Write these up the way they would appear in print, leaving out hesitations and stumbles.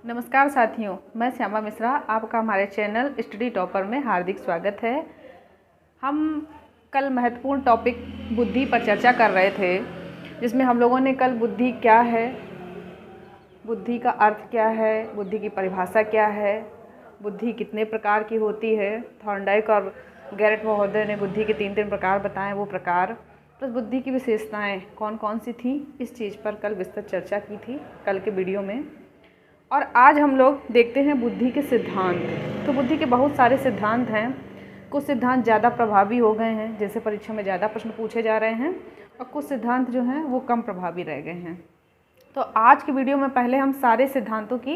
नमस्कार साथियों, मैं श्यामा मिश्रा आपका हमारे चैनल स्टडी टॉपर में हार्दिक स्वागत है। हम कल महत्वपूर्ण टॉपिक बुद्धि पर चर्चा कर रहे थे, जिसमें हम लोगों ने कल बुद्धि क्या है, बुद्धि का अर्थ क्या है, बुद्धि की परिभाषा क्या है, बुद्धि कितने प्रकार की होती है। थॉर्नडाइक और गैरेट महोदय ने बुद्धि के तीन प्रकार बताए, वो प्रकार प्लस बुद्धि की विशेषताएं कौन कौन सी थी, इस चीज़ पर कल विस्तृत चर्चा की थी कल के वीडियो में। और आज हम लोग देखते हैं बुद्धि के सिद्धांत। तो बुद्धि के बहुत सारे सिद्धांत हैं। कुछ सिद्धांत ज़्यादा प्रभावी हो गए हैं, जैसे परीक्षा में ज़्यादा प्रश्न पूछे जा रहे हैं, और कुछ सिद्धांत जो हैं वो कम प्रभावी रह गए हैं। तो आज की वीडियो में पहले हम सारे सिद्धांतों की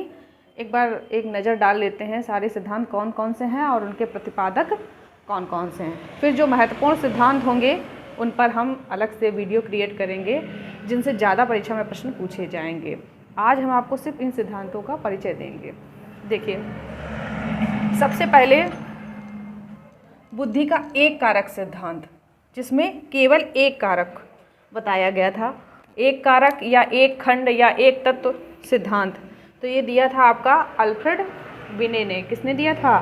एक बार एक नज़र डाल लेते हैं, सारे सिद्धांत कौन कौन से हैं और उनके प्रतिपादक कौन कौन से हैं। फिर जो महत्वपूर्ण सिद्धांत होंगे उन पर हम अलग से वीडियो क्रिएट करेंगे, जिनसे ज़्यादा परीक्षा में प्रश्न पूछे जाएंगे। आज हम आपको सिर्फ इन सिद्धांतों का परिचय देंगे। देखिए, सबसे पहले बुद्धि का एक कारक सिद्धांत, जिसमें केवल एक कारक बताया गया था, एक कारक या एक खंड या एक तत्व सिद्धांत। तो ये दिया था आपका अल्फ्रेड बिने ने। किसने दिया था?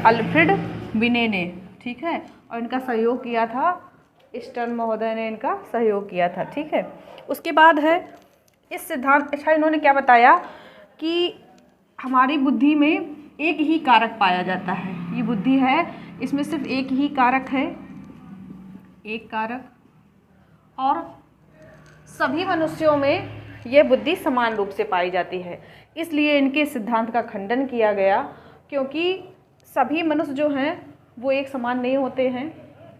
अल्फ्रेड बिने ने, ठीक है। और इनका सहयोग किया था स्टर्न महोदय ने, इनका सहयोग किया था, ठीक है। उसके बाद है इस सिद्धांत, अच्छा इन्होंने क्या बताया कि हमारी बुद्धि में एक ही कारक पाया जाता है। ये बुद्धि है, इसमें सिर्फ एक ही कारक है, एक कारक, और सभी मनुष्यों में यह बुद्धि समान रूप से पाई जाती है। इसलिए इनके सिद्धांत का खंडन किया गया, क्योंकि सभी मनुष्य जो हैं वो एक समान नहीं होते हैं।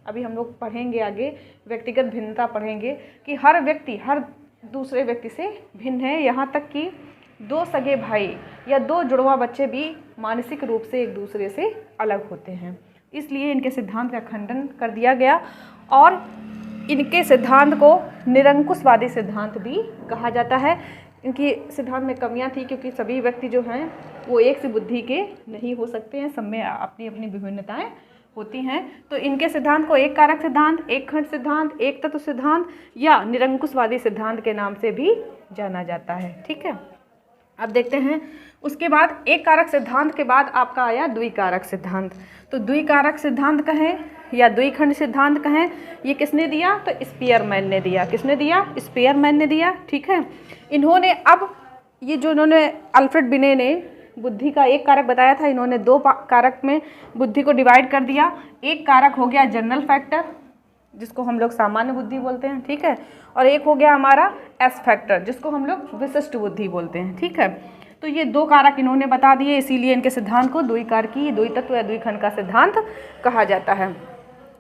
अभी हम लोग पढ़ेंगे आगे, व्यक्तिगत भिन्नता पढ़ेंगे कि हर व्यक्ति हर दूसरे व्यक्ति से भिन्न है। यहाँ तक कि दो सगे भाई या दो जुड़वा बच्चे भी मानसिक रूप से एक दूसरे से अलग होते हैं। इसलिए इनके सिद्धांत का खंडन कर दिया गया, और इनके सिद्धांत को निरंकुशवादी सिद्धांत भी कहा जाता है। इनकी सिद्धांत में कमियां थी, क्योंकि सभी व्यक्ति जो हैं वो एक सी बुद्धि के नहीं हो सकते हैं, सब में अपनी अपनी विभिन्नताएं होती हैं। तो इनके सिद्धांत को एक कारक सिद्धांत, एक खंड सिद्धांत, एक तत्व सिद्धांत या निरंकुशवादी सिद्धांत के नाम से भी जाना जाता है, ठीक है। अब देखते हैं, उसके बाद एक कारक सिद्धांत के बाद आपका आया द्विकारक सिद्धांत। तो द्विकारक सिद्धांत कहें या द्विखंड सिद्धांत कहें, ये किसने दिया? तो स्पीयरमैन ने दिया। किसने दिया? स्पीयरमैन ने दिया, ठीक है। इन्होंने अब ये जो इन्होंने अल्फ्रेड बिने ने बुद्धि का एक कारक बताया था, इन्होंने दो कारक में बुद्धि को डिवाइड कर दिया। एक कारक हो गया जनरल फैक्टर, जिसको हम लोग सामान्य बुद्धि बोलते हैं, ठीक है, और एक हो गया हमारा एस फैक्टर, जिसको हम लोग विशिष्ट बुद्धि बोलते हैं, ठीक है। तो ये दो कारक इन्होंने बता दिए, इसीलिए इनके सिद्धांत को द्विकारकी, द्वितत्व या द्विखंड का सिद्धांत कहा जाता है।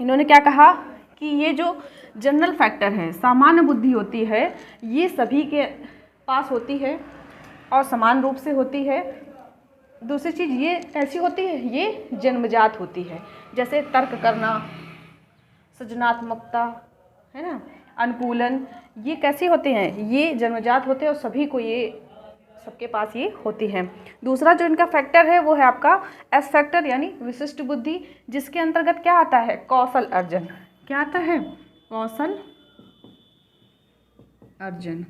इन्होंने क्या कहा कि ये जो जनरल फैक्टर है, सामान्य बुद्धि होती है, ये सभी के पास होती है और समान रूप से होती है। दूसरी चीज़ ये ऐसी होती है, ये जन्मजात होती है, जैसे तर्क करना, सृजनात्मकता, है ना, अनुकूलन, ये कैसी होते हैं? ये जन्मजात होते हैं और सभी को ये सबके पास ये होती हैं। दूसरा जो इनका फैक्टर है वो है आपका एस फैक्टर, यानी विशिष्ट बुद्धि, जिसके अंतर्गत क्या आता है? कौशल अर्जन। क्या आता है? कौशल अर्जन।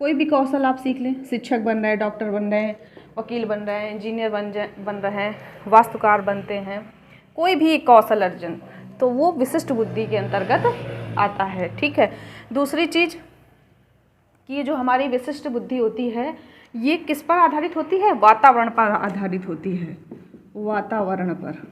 कोई भी कौशल आप सीख लें, शिक्षक बन रहे हैं, डॉक्टर बन रहे हैं, वकील बन रहे हैं, इंजीनियर बन रहे हैं, वास्तुकार बनते हैं, कोई भी कौशल अर्जन, तो वो विशिष्ट बुद्धि के अंतर्गत आता है, ठीक है। दूसरी चीज़ कि ये जो हमारी विशिष्ट बुद्धि होती है, ये किस पर आधारित होती है? वातावरण पर आधारित होती है, वातावरण पर।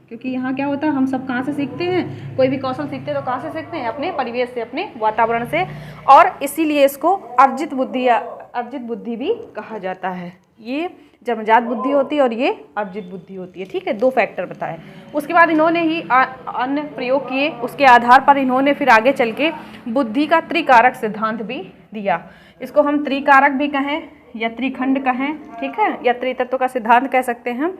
क्योंकि यहाँ क्या होता है, हम सब कहाँ से सीखते हैं? कोई भी कौशल सीखते हैं तो कहाँ से सीखते हैं? अपने परिवेश से, अपने वातावरण से, और इसीलिए इसको अर्जित बुद्धि या अर्जित बुद्धि भी कहा जाता है। ये जन्मजात बुद्धि होती है और ये अर्जित बुद्धि होती है, ठीक है। दो फैक्टर बताए। उसके बाद इन्होंने ही अन्य प्रयोग किए, उसके आधार पर इन्होंने फिर आगे चल के बुद्धि का त्रिकारक सिद्धांत भी दिया। इसको हम त्रिकारक भी कहें या त्रिखंड कहें, ठीक है, या त्रितत्व का सिद्धांत कह सकते हैं।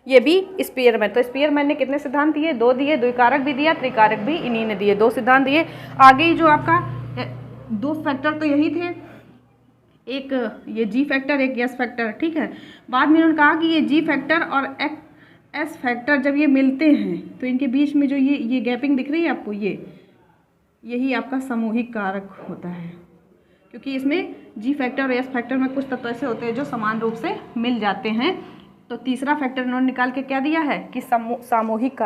ये भी स्पीयरमैन, तो स्पीयरमैन ने कितने सिद्धांत दिए? दो दिए, द्विकारक भी दिया, त्रिकारक भी इन्हीं ने दिए, दो सिद्धांत दिए। आगे ही जो आपका दो फैक्टर तो यही थे, एक ये जी फैक्टर, एक एस फैक्टर, ठीक है। बाद में उन्होंने कहा कि ये जी फैक्टर और एस फैक्टर जब ये मिलते हैं तो इनके बीच में जो ये गैपिंग दिख रही है आपको, यही आपका सामूहिक कारक होता है। क्योंकि इसमें जी फैक्टर और एस फैक्टर में कुछ तत्व ऐसे होते हैं जो समान रूप से मिल जाते हैं। तो तीसरा फैक्टर इन्होंने निकाल के क्या दिया है कि सामूहिक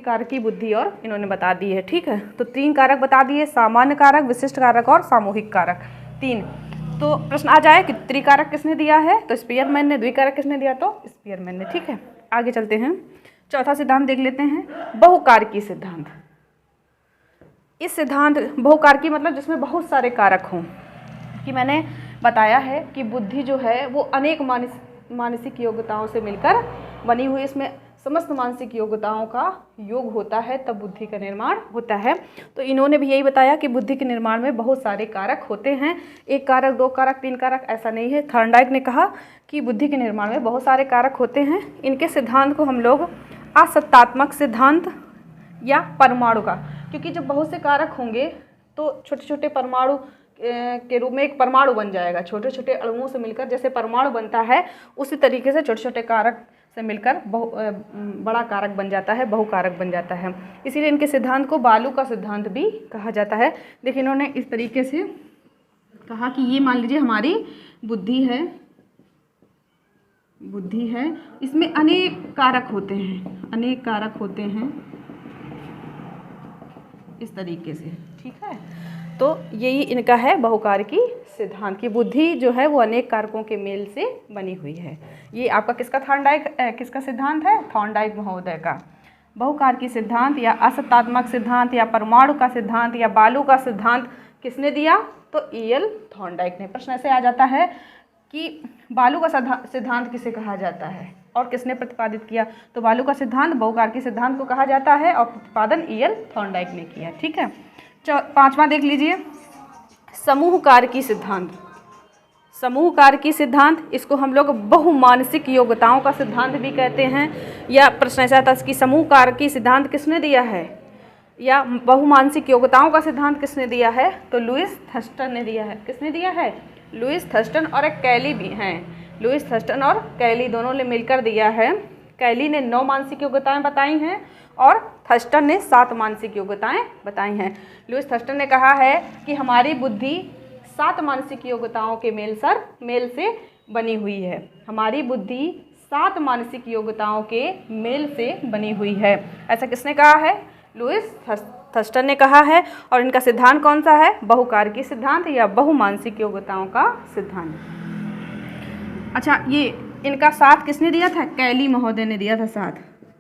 कारक की बुद्धि और इन्होंने बता दी है। ठीक है, तो 3 कारक बता दिए, सामान्य कारक, विशिष्ट कारक और सामूहिक कारक 3। तो प्रश्न आ जाए कि त्रिकारक किसने दिया है, तो स्पीयरमैन ने। द्विकारक किसने दिया, तो स्पीयरमैन ने। ठीक है, आगे चलते हैं। चौथा सिद्धांत देख लेते हैं, बहुकारकी सिद्धांत। इस सिद्धांत बहुकारकी मतलब जिसमें बहुत सारे कारक हों, कि मैंने बताया है कि बुद्धि जो है वो अनेक मानसिक योग्यताओं से मिलकर बनी हुई, इसमें समस्त मानसिक योग्यताओं का योग होता है, तब बुद्धि का निर्माण होता है। तो इन्होंने भी यही बताया कि बुद्धि के निर्माण में बहुत सारे कारक होते हैं, 1 कारक, 2 कारक, 3 कारक, ऐसा नहीं है। थॉर्नडाइक ने कहा कि बुद्धि के निर्माण में बहुत सारे कारक होते हैं। इनके सिद्धांत को हम लोग असत्तात्मक सिद्धांत या परमाणु का, क्योंकि जब बहुत से कारक होंगे तो छोटे छोटे परमाणु के रूप में एक परमाणु बन जाएगा। छोटे छोटे अणुओं से मिलकर जैसे परमाणु बनता है, उसी तरीके से छोटे छोटे कारक से मिलकर बड़ा कारक बन जाता है, बहुकारक बन जाता है। इसीलिए इनके सिद्धांत को बालू का सिद्धांत भी कहा जाता है। देखिए इन्होंने इस तरीके से कहा कि ये मान लीजिए हमारी बुद्धि है, इसमें अनेक कारक होते हैं, इस तरीके से। ठीक है, तो यही इनका है बहुकारकी सिद्धांत की बुद्धि जो है वो अनेक कारकों के मेल से बनी हुई है। ये आपका किसका सिद्धांत है, थॉर्नडाइक महोदय का। बहुकारकी सिद्धांत या असत्तात्मक सिद्धांत या परमाणु का सिद्धांत या बालू का सिद्धांत किसने दिया, तो E.L. थॉर्नडाइक ने। प्रश्न ऐसे आ जाता है कि बालू का सिद्धांत किसे कहा जाता है और किसने प्रतिपादित किया, तो बालू का सिद्धांत बहुकारकी सिद्धांत को कहा जाता है और प्रतिपादन E.L. थॉर्नडाइक ने किया। ठीक है, 5वां देख लीजिए, समूहकारकी सिद्धांत। समूहकारकी सिद्धांत, इसको हम लोग बहुमानसिक योग्यताओं का सिद्धांत भी कहते हैं। या प्रश्न ऐसा था कि समूहकारकी सिद्धांत किसने दिया है या बहुमानसिक योग्यताओं का सिद्धांत किसने दिया है, तो लुईस थर्स्टन ने दिया है। किसने दिया है, लुईस थर्स्टन और एक कैली भी हैं। लुईस थर्स्टन और कैली दोनों ने मिलकर दिया है। कैली ने 9 मानसिक योग्यताएं बताई हैं और थर्स्टन ने 7 मानसिक योग्यताएं बताई हैं। लुईस थर्स्टन ने कहा है कि हमारी बुद्धि 7 मानसिक योग्यताओं के मेल से बनी हुई है। हमारी बुद्धि 7 मानसिक योग्यताओं के मेल से बनी हुई है। ऐसा किसने कहा है, लुईस थर्स्टन ने कहा है। और इनका सिद्धांत कौन सा है, बहुकारकी सिद्धांत या बहुमानसिक योग्यताओं का सिद्धांत। अच्छा, ये इनका 7 किसने दिया था, कैली महोदय ने दिया था 7,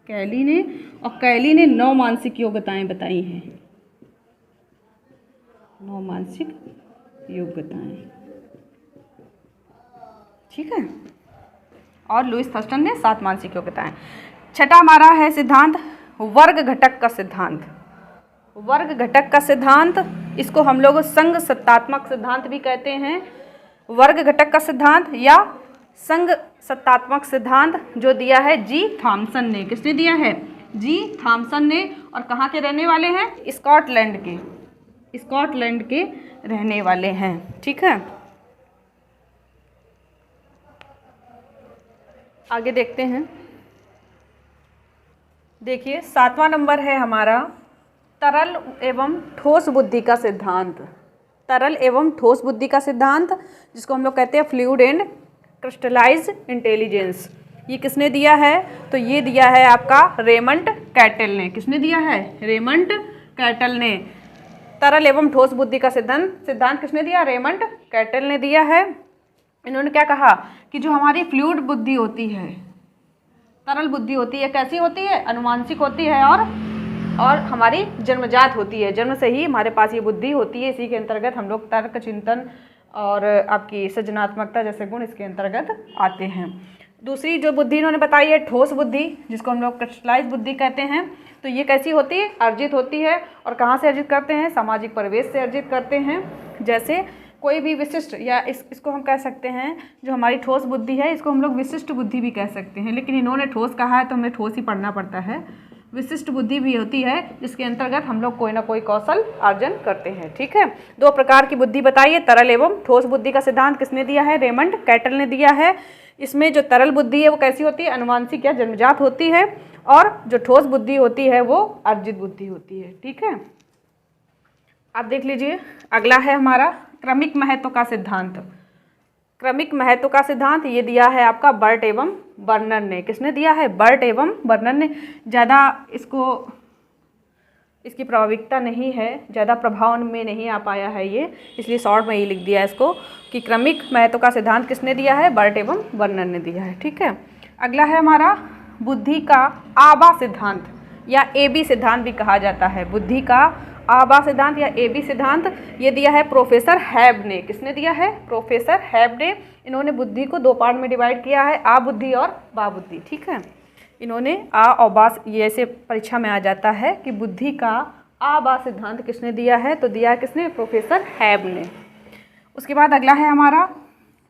कैली ने। और कैली ने 9 मानसिक योग्यताएं बताई हैं, 9 मानसिक योग्यताएं। ठीक है, और लुईस थर्स्टन ने 7 मानसिक योग्यताएं। छठा हमारा है सिद्धांत वर्ग घटक का सिद्धांत। वर्ग घटक का सिद्धांत, इसको हम लोग संघ सत्तात्मक सिद्धांत भी कहते हैं। वर्ग घटक का सिद्धांत या संघ सत्तात्मक सिद्धांत जो दिया है जी थॉमसन ने। किसने दिया है, जी थॉमसन ने। और कहाँ के रहने वाले हैं, स्कॉटलैंड के रहने वाले हैं। ठीक है, आगे देखते हैं। देखिए 7वां नंबर है हमारा तरल एवं ठोस बुद्धि का सिद्धांत। तरल एवं ठोस बुद्धि का सिद्धांत, जिसको हम लोग कहते हैं फ्लूइड एंड क्रिस्टलाइज्ड इंटेलिजेंस। ये किसने दिया है, तो ये दिया है आपका रेमंड कैटल ने। किसने दिया है, रेमंड कैटल ने। तरल एवं ठोस बुद्धि का सिद्धांत किसने दिया, रेमंड कैटल ने दिया है। इन्होंने क्या कहा कि जो हमारी फ्लूइड बुद्धि होती है, तरल बुद्धि होती है, कैसी होती है, अनुवांशिक होती है और हमारी जन्मजात होती है। जन्म से ही हमारे पास ये बुद्धि होती है। इसी के अंतर्गत हम लोग तर्क, चिंतन और आपकी सृजनात्मकता जैसे गुण इसके अंतर्गत आते हैं। दूसरी जो बुद्धि इन्होंने बताई है ठोस बुद्धि, जिसको हम लोग क्रिस्टलाइज बुद्धि कहते हैं। तो ये कैसी होती है, अर्जित होती है। और कहाँ से अर्जित करते हैं, सामाजिक परिवेश से अर्जित करते हैं। जैसे कोई भी विशिष्ट या इसको हम कह सकते हैं, जो हमारी ठोस बुद्धि है इसको हम लोग विशिष्ट बुद्धि भी कह सकते हैं, लेकिन इन्होंने ठोस कहा है तो हमें ठोस ही पढ़ना पड़ता है। विशिष्ट बुद्धि भी होती है जिसके अंतर्गत हम लोग कोई ना कोई कौशल अर्जन करते हैं। ठीक है, 2 प्रकार की बुद्धि बताइए, तरल एवं ठोस बुद्धि का सिद्धांत किसने दिया है, रेमंड कैटल ने दिया है। इसमें जो तरल बुद्धि है वो कैसी होती है, अनुवांशिक या जन्मजात होती है, और जो ठोस बुद्धि होती है वो अर्जित बुद्धि होती है। ठीक है, आप देख लीजिए, अगला है हमारा क्रमिक महत्व का सिद्धांत। क्रमिक महत्व का सिद्धांत ये दिया है आपका बर्ट एवं बर्नर ने। किसने दिया है? बर्ट एवं बर्नर ने। ज़्यादा इसकी प्रायोगिकता नहीं है, ज़्यादा प्रभाव में नहीं आ पाया है ये, इसलिए शॉर्ट में ही लिख दिया है इसको कि क्रमिक महत्व का सिद्धांत किसने दिया है? बर्ट एवं बर्नर ने दिया है। ठीक है, अगला है हमारा बुद्धि का आभा सिद्धांत या AB सिद्धांत भी कहा जाता है। बुद्धि का आभा सिद्धांत या AB सिद्धांत ये दिया है प्रोफेसर हैब ने। किसने दिया है? प्रोफेसर हैब ने। इन्होंने बुद्धि को 2 पार्ट में डिवाइड किया है, आ बुद्धि और बा बुद्धि। ठीक है, इन्होंने आ और बा, ये ऐसे परीक्षा में आ जाता है कि बुद्धि का आ बा सिद्धांत किसने दिया है? तो दिया है किसने? प्रोफेसर हैब ने। उसके बाद अगला है हमारा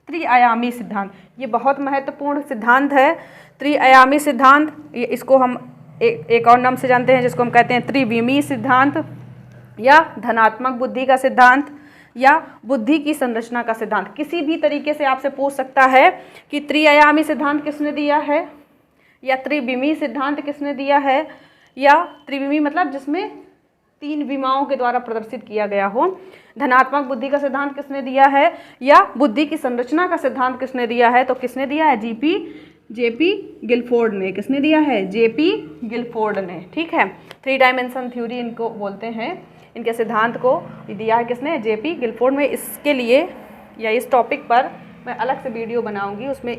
त्रिआयामी सिद्धांत। ये बहुत महत्वपूर्ण सिद्धांत है, त्रिआयामी सिद्धांत। इसको हम एक और नाम से जानते हैं जिसको हम कहते हैं त्रिविमीय सिद्धांत या धनात्मक बुद्धि का सिद्धांत या बुद्धि की संरचना का सिद्धांत। किसी भी तरीके से आपसे पूछ सकता है कि त्रिआयामी सिद्धांत किसने दिया है या त्रिविमीय सिद्धांत किसने दिया है, या त्रिविमीय मतलब जिसमें 3 विमाओं के द्वारा प्रदर्शित किया गया हो। धनात्मक बुद्धि का सिद्धांत किसने दिया है या बुद्धि की संरचना का सिद्धांत किसने दिया है? तो किसने दिया है? जेपी गिलफोर्ड ने। किसने दिया है? जेपी गिलफोर्ड ने। ठीक है, 3 डायमेंशन थ्योरी इनको बोलते हैं। इनके सिद्धांत को दिया है किसने? जेपी गिलफोर्ड में। इसके लिए या इस टॉपिक पर मैं अलग से वीडियो बनाऊंगी, उसमें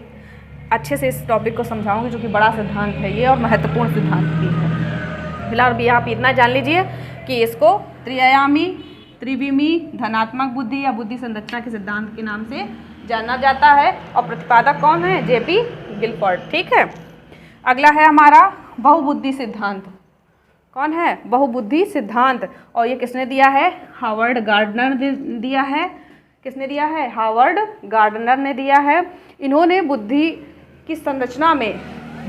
अच्छे से इस टॉपिक को समझाऊंगी, जो कि बड़ा सिद्धांत है ये और महत्वपूर्ण सिद्धांत भी है। फिलहाल भी आप इतना जान लीजिए कि इसको त्रिआयामी, त्रिविमीय, धनात्मक बुद्धि या बुद्धि संरचना के सिद्धांत के नाम से जाना जाता है और प्रतिपादक कौन है? J P Guilford. ठीक है, अगला है हमारा बहुबुद्धि सिद्धांत। कौन है? बहुबुद्धि सिद्धांत। और ये किसने दिया है? हावर्ड गार्डनर ने दिया है। किसने दिया है? हावर्ड गार्डनर ने दिया है। इन्होंने बुद्धि की संरचना में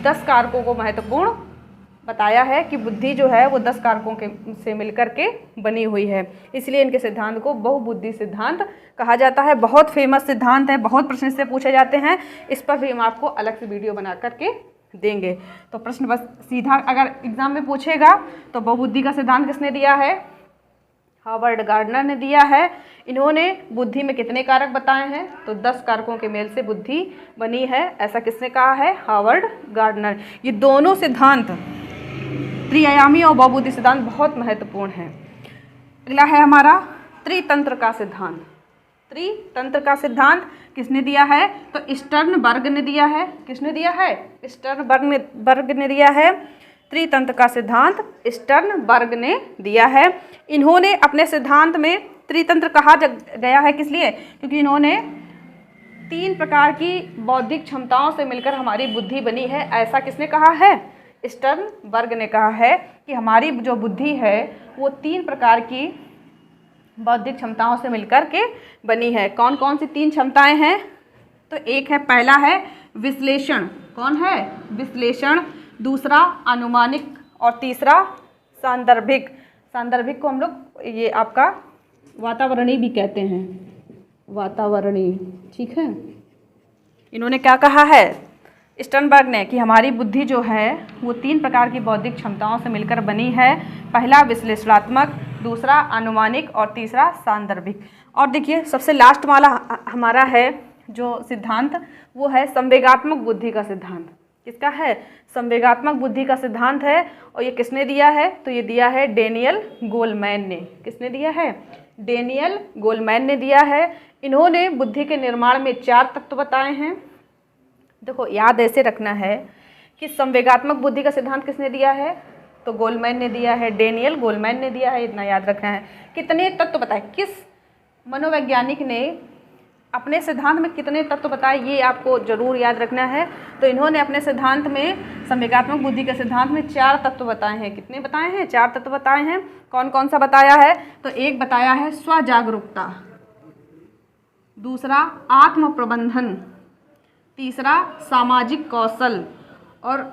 10 कारकों को महत्वपूर्ण बताया है कि बुद्धि जो है वो 10 कारकों के से मिलकर के बनी हुई है, इसलिए इनके सिद्धांत को बहुबुद्धि सिद्धांत कहा जाता है। बहुत फेमस सिद्धांत है, बहुत प्रश्न इससे पूछे जाते हैं। इस पर भी हम आपको अलग से वीडियो बना करके देंगे। तो प्रश्न बस सीधा अगर एग्जाम में पूछेगा तो बहुबुद्धि का सिद्धांत किसने दिया है? हावर्ड गार्डनर ने दिया है। इन्होंने बुद्धि में कितने कारक बताए हैं? तो 10 कारकों के मेल से बुद्धि बनी है, ऐसा किसने कहा है? Howard Gardner. ये दोनों सिद्धांत, त्रिआयामी और बहुबुद्धि सिद्धांत, बहुत महत्वपूर्ण है। अगला है हमारा त्रितंत्र का सिद्धांत। त्रितंत्र का सिद्धांत किसने दिया है? तो स्टर्नबर्ग ने दिया है। किसने दिया है? स्टर्नबर्ग ने दिया है। त्रितंत्र का सिद्धांत स्टर्नबर्ग ने दिया है। इन्होंने अपने सिद्धांत में त्रितंत्र कहा गया है किस लिए? क्योंकि इन्होंने 3 प्रकार की बौद्धिक क्षमताओं से मिलकर हमारी बुद्धि बनी है, ऐसा किसने कहा है? स्टर्नबर्ग ने कहा है कि हमारी जो बुद्धि है वो 3 प्रकार की बौद्धिक क्षमताओं से मिलकर के बनी है। कौन कौन सी 3 क्षमताएं हैं? तो एक है, पहला है विश्लेषण। कौन है? विश्लेषण। दूसरा अनुमानिक और तीसरा सांदर्भिक। सांदर्भिक को हम लोग ये आपका वातावरणीय भी कहते हैं, वातावरणीय। ठीक है, इन्होंने क्या कहा है स्टर्नबर्ग ने कि हमारी बुद्धि जो है वो 3 प्रकार की बौद्धिक क्षमताओं से मिलकर बनी है। पहला विश्लेषणात्मक, दूसरा अनुमानिक और तीसरा सांदर्भिक। और देखिए सबसे लास्ट वाला हमारा है जो सिद्धांत, वो है संवेगात्मक बुद्धि का सिद्धांत। किसका है? संवेगात्मक बुद्धि का सिद्धांत है। और ये किसने दिया है? तो ये दिया है डेनियल गोलमैन ने। किसने दिया है? डेनियल गोलमैन ने दिया है। इन्होंने बुद्धि के निर्माण में 4 तत्व बताए हैं। देखो याद ऐसे रखना है कि संवेगात्मक बुद्धि का सिद्धांत किसने दिया है? तो गोलमैन ने दिया है, डेनियल गोलमैन ने दिया है, इतना याद रखना है। कितने तत्व बताए? किस मनोवैज्ञानिक ने अपने सिद्धांत में कितने तत्व बताए, ये आपको जरूर याद रखना है। तो इन्होंने अपने सिद्धांत में, संवेगात्मक बुद्धि के सिद्धांत में 4 तत्व बताए हैं। कितने बताए हैं? 4 तत्व बताए हैं। कौन कौन सा बताया है? तो एक बताया है स्वजागरूकता, दूसरा आत्म प्रबंधन, तीसरा सामाजिक कौशल और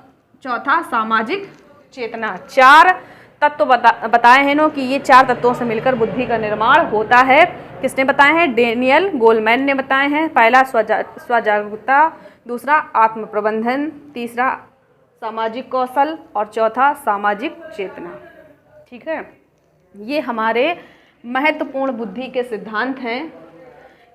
चौथा सामाजिक चेतना। 4 तत्व बताए हैं नो कि ये 4 तत्वों से मिलकर बुद्धि का निर्माण होता है। किसने बताए हैं? डेनियल गोलमैन ने बताए हैं। पहला स्वजागरूकता, दूसरा आत्म प्रबंधन, तीसरा सामाजिक कौशल और चौथा सामाजिक चेतना। ठीक है, ये हमारे महत्वपूर्ण बुद्धि के सिद्धांत हैं।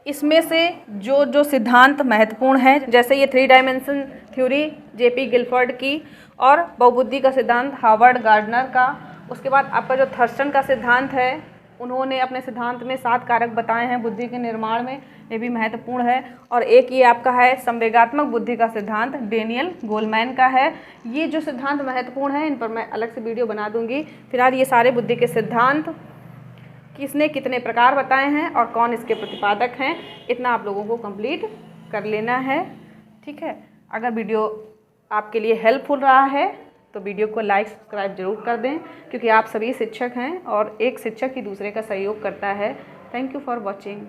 इसमें से जो सिद्धांत महत्वपूर्ण है, जैसे ये 3 डायमेंशन थ्योरी जेपी गिलफर्ड की, और बहुबुद्धि का सिद्धांत हार्वर्ड गार्डनर का। उसके बाद आपका जो थर्स्टन का सिद्धांत है, उन्होंने अपने सिद्धांत में 7 कारक बताए हैं बुद्धि के निर्माण में, ये भी महत्वपूर्ण है। और एक ये आपका है संवेगात्मक बुद्धि का सिद्धांत, डेनियल गोलमैन का है। ये जो सिद्धांत महत्वपूर्ण है, इन पर मैं अलग से वीडियो बना दूंगी। फिलहाल ये सारे बुद्धि के सिद्धांत किसने कितने प्रकार बताए हैं और कौन इसके प्रतिपादक हैं, इतना आप लोगों को कंप्लीट कर लेना है। ठीक है, अगर वीडियो आपके लिए हेल्पफुल रहा है तो वीडियो को लाइक सब्सक्राइब जरूर कर दें, क्योंकि आप सभी शिक्षक हैं और एक शिक्षक ही दूसरे का सहयोग करता है। Thank you for watching.